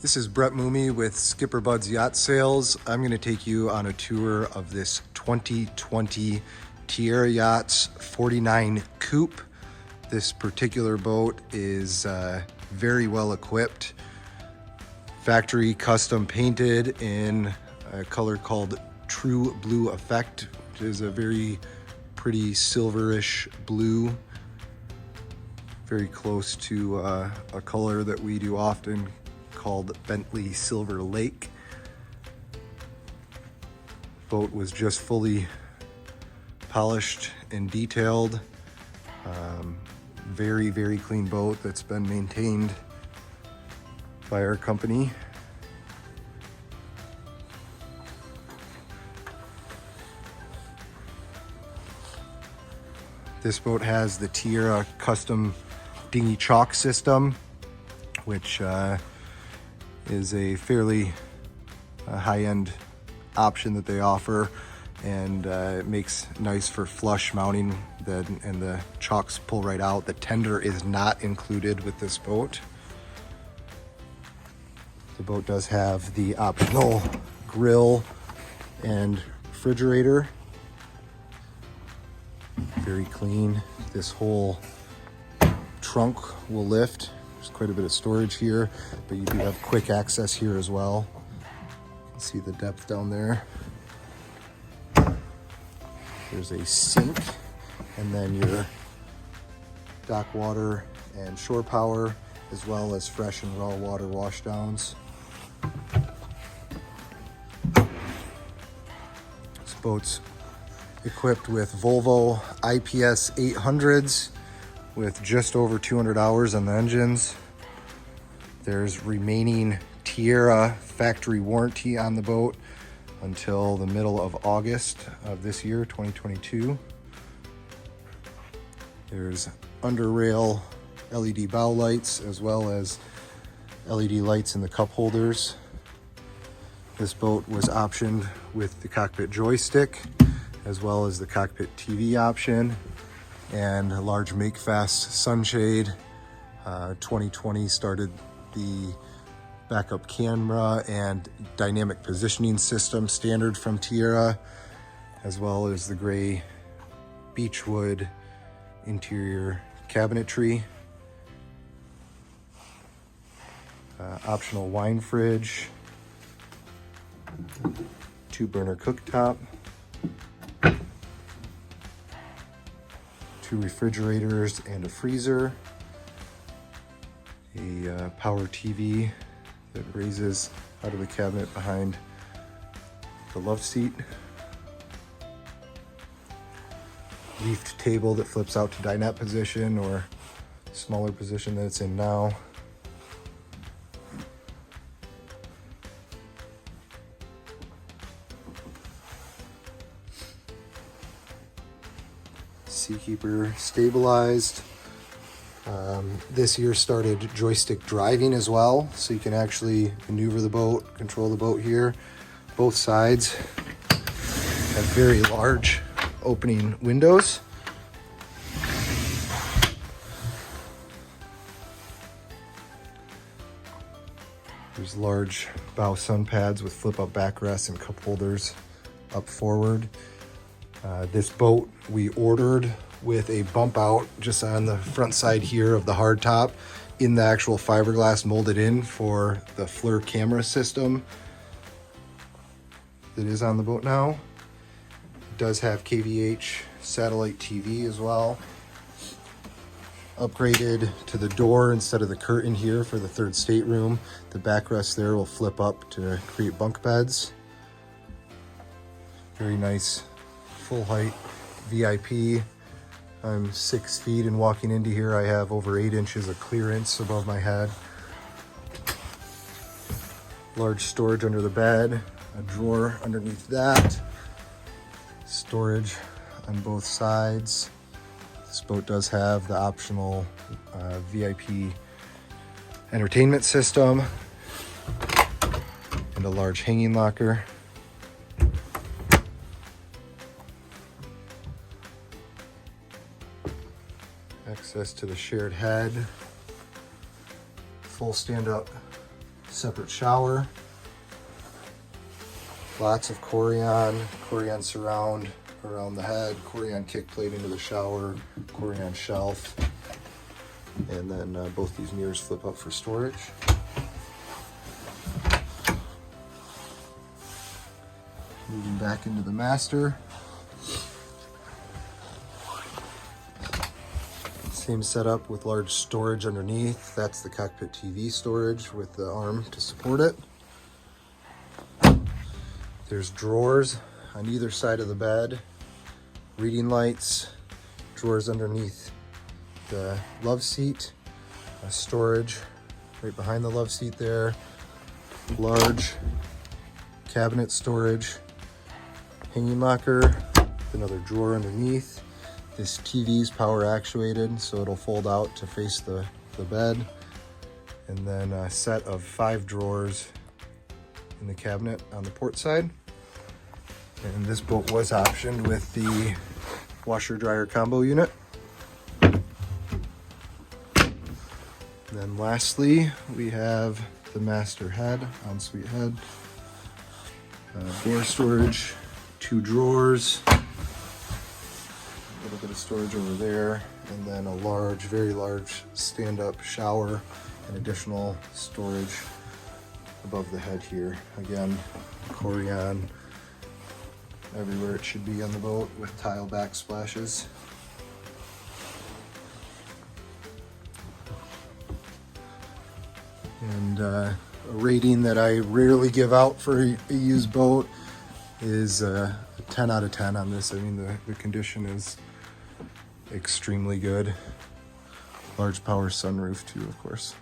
This is Brett Moomey with SkipperBud's Yacht Sales. I'm going to take you on a tour of this 2020 Tiara Yachts 49 Coupe. This particular boat is very well equipped, factory custom painted in a color called True Blue Effect, which is a very pretty silverish blue, very close to a color that we do often called Bentley Silver Lake. Boat was just fully polished and detailed. Very, very clean boat that's been maintained by our company. This boat has the Tiara custom dinghy chalk system, which is a fairly high-end option that they offer, and it makes nice for flush mounting, and the chalks pull right out. The tender is not included with this boat. The boat does have the optional grill and refrigerator. Very clean. This whole trunk will lift. There's quite a bit of storage here, but you do have quick access here as well. You can see the depth down there. There's a sink, and then your dock water and shore power, as well as fresh and raw water washdowns. This boat's equipped with Volvo IPS 800s with just over 200 hours on the engines. There's remaining Tiara factory warranty on the boat until the middle of August of this year, 2022. There's under rail LED bow lights, as well as LED lights in the cup holders. This boat was optioned with the cockpit joystick, as well as the cockpit TV option, and a large makefast sunshade. 2020 started the backup camera and dynamic positioning system standard from Tiara, as well as the gray beechwood interior cabinetry. Optional wine fridge, 2-burner cooktop, 2 refrigerators and a freezer, a power TV that raises out of the cabinet behind the love seat, leafed table that flips out to dinette position or smaller position that it's in now. Seakeeper stabilized. This year started joystick driving as well, so you can actually maneuver the boat, control the boat here. Both sides have very large opening windows. There's large bow sun pads with flip-up backrests and cup holders up forward. This boat we ordered with a bump out just on the front side here of the hard top in the actual fiberglass molded in for the Flir camera system that is on the boat now. It does have KVH satellite TV as well. Upgraded to the door instead of the curtain here for the third stateroom. The backrest there will flip up to create bunk beds. Very nice full height VIP. I'm 6 feet, and walking into here I have over 8 inches of clearance above my head. Large storage under the bed, a drawer underneath that, storage on both sides. This boat does have the optional VIP entertainment system and a large hanging locker. Access to the shared head, full stand-up separate shower. Lots of Corian surround around the head, Corian kick plate into the shower, Corian shelf, and then both these mirrors flip up for storage. Moving back into the master. Same setup with large storage underneath. That's the cockpit TV storage with the arm to support it. There's drawers on either side of the bed, reading lights, drawers underneath the love seat, storage right behind the love seat there, large cabinet storage, hanging locker, another drawer underneath. This TV is power actuated, so it'll fold out to face the bed. And then a set of 5 drawers in the cabinet on the port side. And this boat was optioned with the washer dryer combo unit. And then lastly, we have the master head, ensuite head, door storage, 2 drawers, a little bit of storage over there, and then a large, very large stand-up shower and additional storage above the head here. Again, Corian everywhere it should be on the boat with tile backsplashes. And a rating that I rarely give out for a used boat is a 10 out of 10 on this. I mean, the condition is extremely good. Large power sunroof too, of course.